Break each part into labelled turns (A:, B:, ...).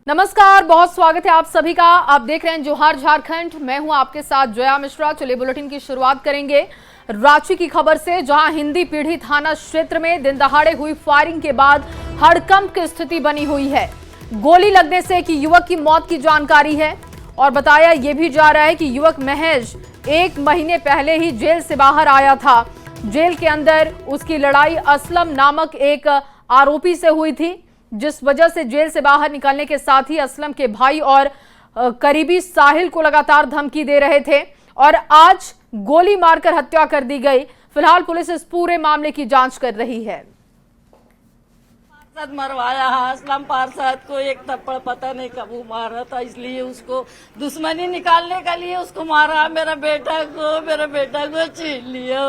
A: नमस्कार, बहुत स्वागत है आप सभी का। आप देख रहे हैं जोहार झारखंड। मैं हूं आपके साथ जया मिश्रा। चलिए बुलेटिन की शुरुआत करेंगे रांची की खबर से, जहां हिंदी पीढ़ी थाना क्षेत्र में दिन दहाड़े हुई फायरिंग के बाद हड़कंप की स्थिति बनी हुई है। गोली लगने से एक युवक की मौत की जानकारी है और बताया यह भी जा रहा है कि युवक महज 1 महीने पहले ही जेल से बाहर आया था। जेल के अंदर उसकी लड़ाई असलम नामक एक आरोपी से हुई थी, जिस वजह से जेल से बाहर निकलने के साथ ही असलम के भाई और करीबी साहिल को लगातार धमकी दे रहे थे और आज गोली मारकर हत्या कर दी गई। फिलहाल पुलिस इस पूरे मामले की जांच कर रही है।
B: पार्षद मरवाया है, असलम पार्षद को एक थप्पड़ पता नहीं कब वो मारा था, इसलिए उसको दुश्मनी निकालने के लिए उसको मारा। मेरा बेटा को छीन लिया।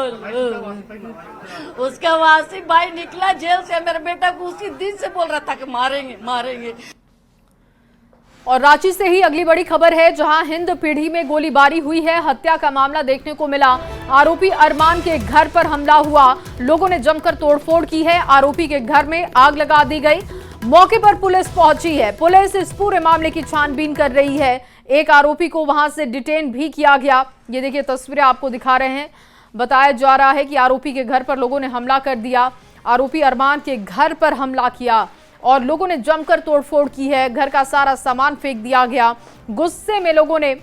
B: उसका वासिफ भाई निकला जेल से, मेरे बेटा को उसी दिन से बोल रहा था कि मारेंगे।
A: और रांची से ही अगली बड़ी खबर है, जहां हिंद पीढ़ी में गोलीबारी हुई है। हत्या का मामला देखने को मिला। आरोपी अरमान के घर पर हमला हुआ, लोगों ने जमकर तोड़फोड़ की है। आरोपी के घर में आग लगा दी गई। मौके पर पुलिस पहुंची है। पुलिस इस पूरे मामले की छानबीन कर रही है। एक आरोपी को वहां से डिटेन भी किया गया। ये देखिए तस्वीरें आपको दिखा रहे हैं। बताया जा रहा है कि आरोपी के घर पर लोगों ने हमला कर दिया। आरोपी अरमान के घर पर हमला किया और लोगों ने जमकर तोड़फोड़ की है। घर का सारा सामान फेंक दिया गया। गुस्से में लोगों ने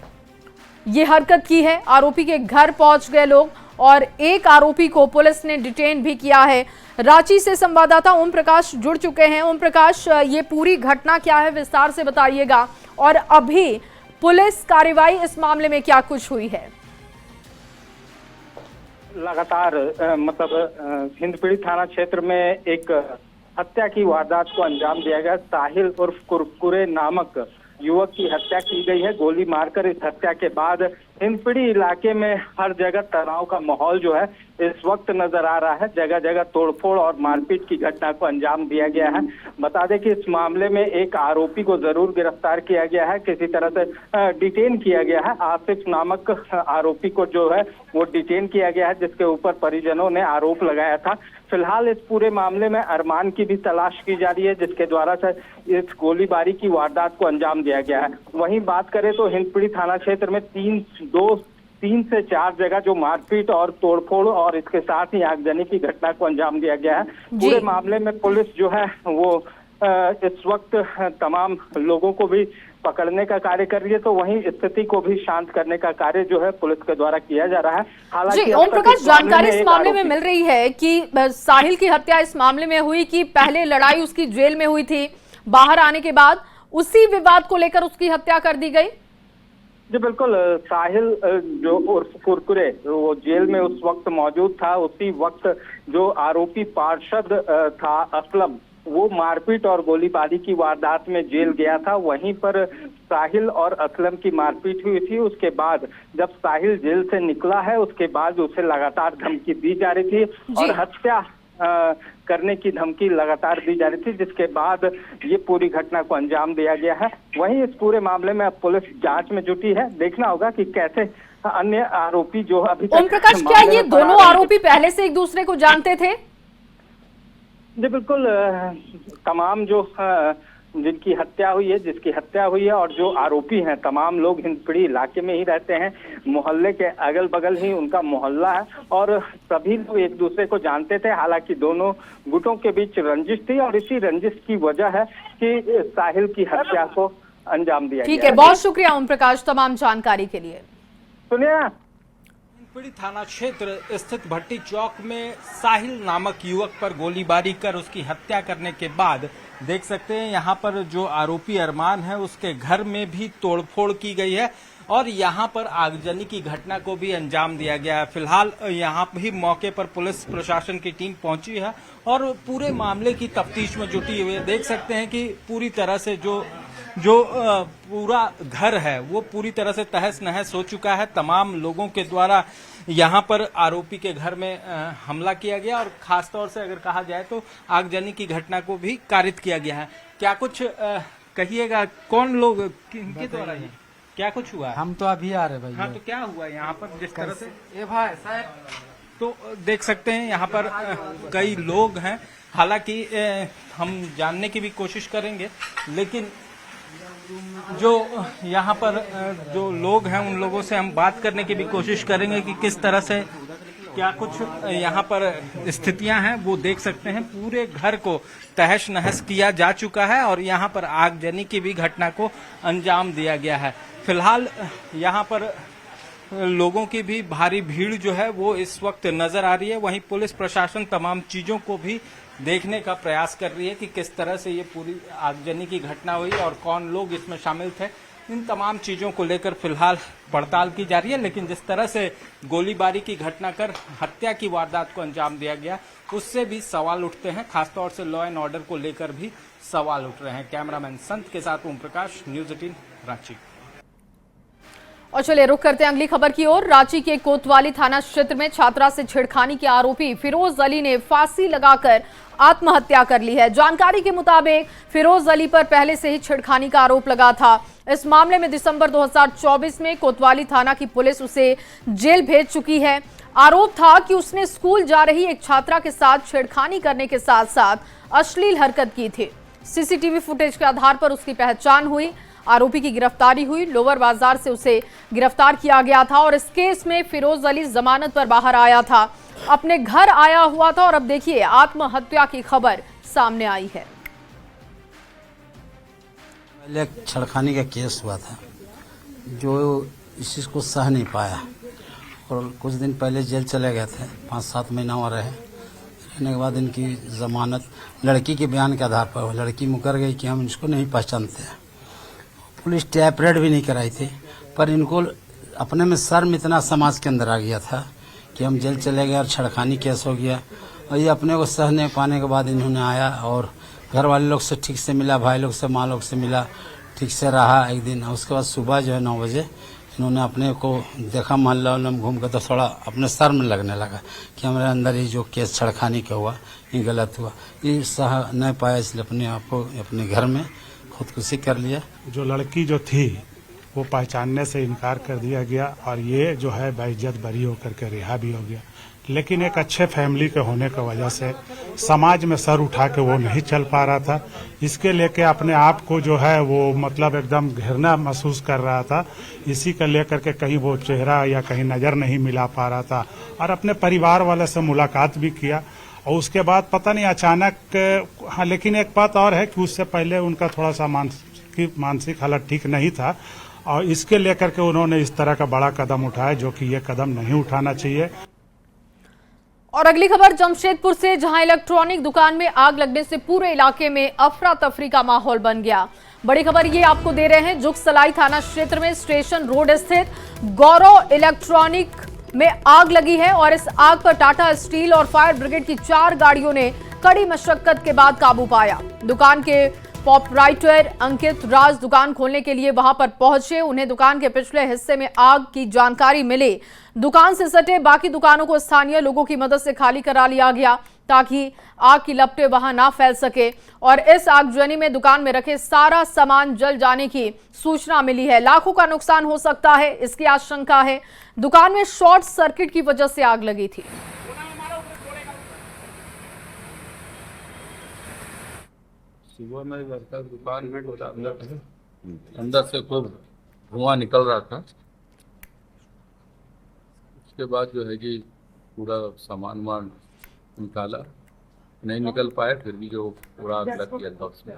A: ये हरकत की है। आरोपी के घर पहुंच गए लोग और एक आरोपी को पुलिस ने डिटेन भी किया है। रांची से संवाददाता ओम प्रकाश जुड़ चुके हैं। ओम प्रकाश, ये पूरी घटना क्या है, विस्तार से बताइएगा और अभी पुलिस कार्रवाई इस मामले में क्या कुछ हुई है?
C: लगातार हिंदपीढ़ी थाना क्षेत्र में एक हत्या की वारदात को अंजाम दिया गया। साहिल उर्फ कुरकुरे नामक युवक की हत्या की गई है गोली मारकर। इस हत्या के बाद हिंदपीढ़ी इलाके में हर जगह तनाव का माहौल जो है इस वक्त नजर आ रहा है। जगह जगह तोड़फोड़ और मारपीट की घटना को अंजाम दिया गया है। बता दें कि इस मामले में एक आरोपी को जरूर गिरफ्तार किया गया है, किसी तरह से डिटेन किया गया है। आसिफ नामक आरोपी को जो है वो डिटेन किया गया है, जिसके ऊपर परिजनों ने आरोप लगाया था। फिलहाल इस पूरे मामले में अरमान की भी तलाश की जा रही है, जिसके द्वारा से इस गोलीबारी की वारदात को अंजाम दिया गया है। वहीं बात करें तो हिंदपीढ़ी थाना क्षेत्र में 3 से 4 जगह जो मारपीट और तोड़फोड़ और इसके साथ ही आगजनी की घटना को अंजाम दिया गया है। पूरे मामले में पुलिस जो है वो इस वक्त तमाम लोगों को भी पकड़ने का कार्य कर रही है, तो वहीं स्थिति को भी शांत करने का कार्य जो है पुलिस के द्वारा किया जा रहा है। हालांकि
A: ओम प्रकाश, जानकारी इस मामले में मिल रही है कि साहिल की हत्या इस मामले में हुई कि पहले लड़ाई उसकी जेल में हुई थी, बाहर आने के बाद उसी विवाद को लेकर उसकी हत्या कर दी गई?
C: जी बिल्कुल। साहिल जो उर्फ कुरकुरे वो जेल में उस वक्त मौजूद था। उसी वक्त जो आरोपी पार्षद था असलम, वो मारपीट और गोलीबारी की वारदात में जेल गया था। वहीं पर साहिल और असलम की मारपीट हुई थी। उसके बाद जब साहिल जेल से निकला है, उसके बाद उसे लगातार धमकी दी जा रही थी और हत्या करने की धमकी लगातार दी जा रही थी, जिसके बाद ये पूरी घटना को अंजाम दिया गया है। वहीं इस पूरे मामले में अब पुलिस जांच में जुटी है। देखना होगा कि कैसे अन्य आरोपी जो अभी
A: ओम प्रकाश, क्या ये दोनों आरोपी पहले से एक दूसरे को जानते थे?
C: जी बिल्कुल। तमाम जो जिसकी हत्या हुई है और जो आरोपी हैं, तमाम लोग हिंदपीढ़ी इलाके में ही रहते हैं। मोहल्ले के अगल बगल ही उनका मोहल्ला है और सभी लोग एक दूसरे को जानते थे। हालांकि दोनों गुटों के बीच रंजिश थी और इसी रंजिश की वजह है कि साहिल की हत्या को अंजाम दिया गया।
A: ठीक है, बहुत शुक्रिया ओम प्रकाश तमाम जानकारी के लिए।
C: सुनिए,
D: हिंदपीढ़ी थाना क्षेत्र स्थित भट्टी चौक में साहिल नामक युवक पर गोलीबारी कर उसकी हत्या करने के बाद देख सकते हैं यहाँ पर जो आरोपी अरमान है उसके घर में भी तोड़फोड़ की गई है और यहाँ पर आगजनी की घटना को भी अंजाम दिया गया है। फिलहाल यहाँ भी मौके पर पुलिस प्रशासन की टीम पहुंची है और पूरे मामले की तफ्तीश में जुटी हुई है। देख सकते हैं कि पूरी तरह से जो पूरा घर है वो पूरी तरह से तहस नहस हो चुका है। तमाम लोगों के द्वारा यहाँ पर आरोपी के घर में हमला किया गया और खासतौर से अगर कहा जाए तो आगजनी की घटना को भी कारित किया गया है। क्या कुछ कहिएगा, कौन लोग किनके द्वारा ये क्या कुछ हुआ है?
E: हम तो अभी आ रहे भाई।
D: हाँ, तो क्या हुआ यहाँ पर जिस तरह से ये भाई साहब, तो देख सकते हैं यहाँ पर कई लोग हैं। हालांकि हम जानने की भी कोशिश करेंगे, लेकिन जो यहाँ पर जो लोग हैं उन लोगों से हम बात करने की भी कोशिश करेंगे कि किस तरह से क्या कुछ यहाँ पर स्थितियां हैं। वो देख सकते हैं पूरे घर को तहस नहस किया जा चुका है और यहाँ पर आगजनी की भी घटना को अंजाम दिया गया है। फिलहाल यहाँ पर लोगों की भी भारी भीड़ जो है वो इस वक्त नजर आ रही है। वहीं पुलिस प्रशासन तमाम चीजों को भी देखने का प्रयास कर रही है कि किस तरह से ये पूरी आगजनी की घटना हुई और कौन लोग इसमें शामिल थे। इन तमाम चीजों को लेकर फिलहाल पड़ताल की जा रही है। लेकिन जिस तरह से गोलीबारी की घटना कर हत्या की वारदात को अंजाम दिया गया उससे भी सवाल उठते हैं। खासतौर से लॉ एंड ऑर्डर को लेकर भी सवाल उठ रहे हैं। कैमरामैन संत के साथ ओम प्रकाश, न्यूज 18 रांची।
A: और चलिए रुक करते हैं अगली खबर की ओर। रांची के कोतवाली थाना क्षेत्र में छात्रा से छेड़खानी के आरोपी फिरोज अली ने फांसी लगाकर आत्महत्या कर ली है। जानकारी के मुताबिक फिरोज अली पर पहले से ही छेड़खानी का आरोप लगा था। इस मामले में दिसंबर 2024 में कोतवाली थाना की पुलिस उसे जेल भेज चुकी है। आरोप था कि उसने स्कूल जा रही एक छात्रा के साथ छेड़खानी करने के साथ साथ अश्लील हरकत की थी। सीसीटीवी फुटेज के आधार पर उसकी पहचान हुई, आरोपी की गिरफ्तारी हुई। लोअर बाजार से उसे गिरफ्तार किया गया था और इस केस में फिरोज अली जमानत पर बाहर आया था, अपने घर आया हुआ था और अब देखिए आत्महत्या की खबर सामने आई है।
E: पहले एक छेड़खानी का केस हुआ था जो इस चीज़ को सह नहीं पाया और कुछ दिन पहले जेल चले गए थे। 5-7 महीना वहाँ रहने के बाद इनकी जमानत लड़की के बयान के आधार पर लड़की मुकर गई कि हम इसको नहीं पहचानते हैं। पुलिस टैप रेड भी नहीं कराई थी, पर इनको अपने में शर्म इतना समाज के अंदर आ गया था कि हम जेल चले गए और छेड़खानी केस हो गया। और ये अपने को सह नहीं पाने के बाद इन्होंने आया और घर वाले लोग से ठीक से मिला, भाई लोग से, माँ लोग से मिला, ठीक से रहा एक दिन। उसके बाद सुबह जो है 9 बजे इन्होंने अपने को देखा, मोहल्ला में घूम कर तो थोड़ा अपने शर्म लगने लगा कि हमारे अंदर ये जो केस छेड़खानी का हुआ ये गलत हुआ। ये सह नहीं पाया, इसलिए अपने आप को अपने घर में खुदकुशी कर लिया।
F: जो लड़की जो थी वो पहचानने से इनकार कर दिया गया और ये जो है बेइज्जत बरी होकर के रिहा भी हो गया। लेकिन एक अच्छे फैमिली के होने की वजह से समाज में सर उठा के वो नहीं चल पा रहा था। इसके लेके अपने आप को जो है वो मतलब एकदम घृणा महसूस कर रहा था। इसी का लेकर के कहीं वो चेहरा या कहीं नज़र नहीं मिला पा रहा था और अपने परिवार वाले से मुलाकात भी किया और उसके बाद पता नहीं अचानक हाँ। लेकिन एक बात और है कि उससे पहले उनका थोड़ा सा मानसिक हालत ठीक नहीं था और इसके लेकर के उन्होंने इस तरह का बड़ा कदम उठाया जो कि ये कदम नहीं उठाना चाहिए।
A: और अगली खबर जमशेदपुर से, जहां इलेक्ट्रॉनिक दुकान में आग लगने से पूरे इलाके में अफरा तफरी का माहौल बन गया। बड़ी खबर ये आपको दे रहे हैं, जुगसलाई थाना क्षेत्र में स्टेशन रोड स्थित गौरव इलेक्ट्रॉनिक में आग लगी है और इस आग पर टाटा स्टील और फायर ब्रिगेड की 4 गाड़ियों ने कड़ी मशक्कत के बाद काबू पाया। दुकान के प्रोप्राइटर अंकित राज दुकान खोलने के लिए वहां पर पहुंचे। उन्हें दुकान के पिछले हिस्से में आग की जानकारी मिली। दुकान से सटे बाकी दुकानों को स्थानीय लोगों की मदद से खाली करा लिया गया ताकि आग की लपटें वहां ना फैल सके और इस आगजनी में दुकान में रखे सारा सामान जल जाने की सूचना मिली है। लाखों का नुकसान हो सकता है, इसकी आशंका है। दुकान में शॉर्ट सर्किट की वजह से आग लगी थी।
G: सुबह में वर्कर दुकान में अंदर से खूब धुआं निकल रहा था। उसके बाद जो है कि पूरा सामान वामान निकाला, नहीं निकल पाए, फिर भी जो पूरा आग लग गया था उसमें।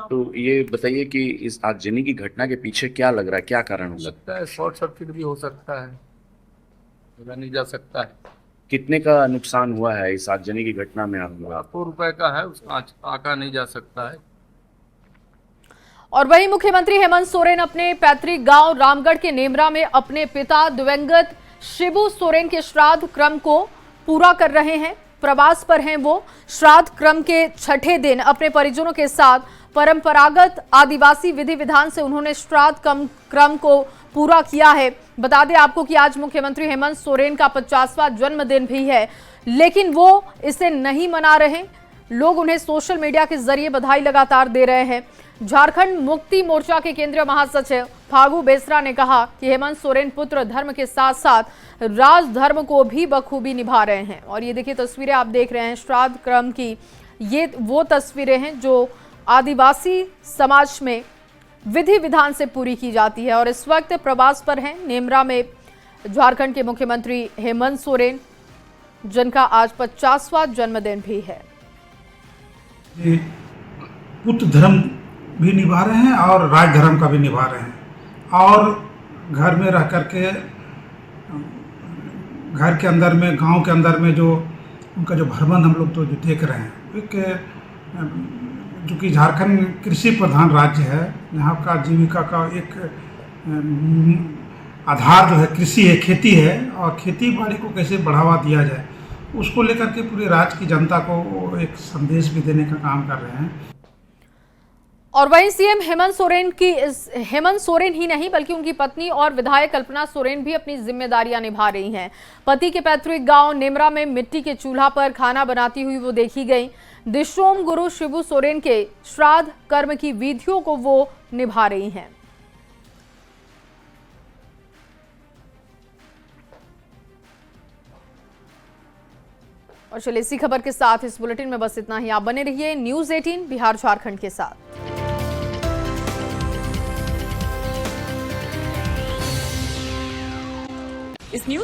H: तो ये बताइए कि इस आगजनी की घटना के पीछे क्या लग रहा है, क्या कारण हो सकता
G: लगता है शॉर्ट सर्किट भी हो सकता है, बोला नहीं जा सकता है।
H: कितने का नुकसान हुआ है इस आगजनी की घटना में? आप
G: लाखों रुपए का है, उसका आंका नहीं जा सकता है।
A: और वहीं मुख्यमंत्री हेमंत सोरेन अपने पैतृक गांव रामगढ़ के नेमरा में अपने पिता दिवंगत शिबू सोरेन के श्राद्ध क्रम को पूरा कर रहे हैं। प्रवास पर हैं वो। श्राद्ध क्रम के 6ठे दिन अपने परिजनों के साथ परंपरागत आदिवासी विधि विधान से उन्होंने श्राद्ध क्रम को पूरा किया है। बता दें आपको कि आज मुख्यमंत्री हेमंत सोरेन का 50वां जन्मदिन भी है, लेकिन वो इसे नहीं मना रहे। लोग उन्हें सोशल मीडिया के जरिए बधाई लगातार दे रहे हैं। झारखंड मुक्ति मोर्चा के केंद्रीय महासचिव फागू बेसरा ने कहा कि हेमंत सोरेन पुत्र धर्म के साथ साथ राज धर्म को भी बखूबी निभा रहे हैं। और ये देखिए तस्वीरें आप देख रहे हैं श्राद्ध क्रम की। ये वो तस्वीरें हैं जो आदिवासी समाज में विधि विधान से पूरी की जाती है। और इस वक्त प्रवास पर हैं नेमरा में झारखंड के मुख्यमंत्री हेमंत सोरेन, जिनका आज 50वां जन्मदिन भी है।
I: पुत्र धर्म भी निभा रहे हैं और राज धर्म का भी निभा रहे हैं, और घर में रह करके घर के अंदर में, गांव के अंदर में जो उनका जो भ्रमण हम लोग तो जो देख रहे हैं, एक जो कि झारखंड कृषि प्रधान राज्य है, यहाँ का जीविका का एक आधार जो है कृषि है, खेती है, और खेती बाड़ी को कैसे बढ़ावा दिया जाए उसको लेकर के पूरे राज्य की जनता को एक संदेश भी देने का काम कर रहे हैं।
A: और वहीं सीएम हेमंत सोरेन ही नहीं बल्कि उनकी पत्नी और विधायक कल्पना सोरेन भी अपनी जिम्मेदारियां निभा रही हैं। पति के पैतृक गांव नेमरा में मिट्टी के चूल्हा पर खाना बनाती हुई वो देखी गई। दिशोम गुरु शिबू सोरेन के श्राद्ध कर्म की विधियों को वो निभा रही हैं। और चलिए इसी खबर के साथ इस बुलेटिन में बस इतना ही। आप बने रहिए न्यूज़ 18 बिहार झारखंड के साथ।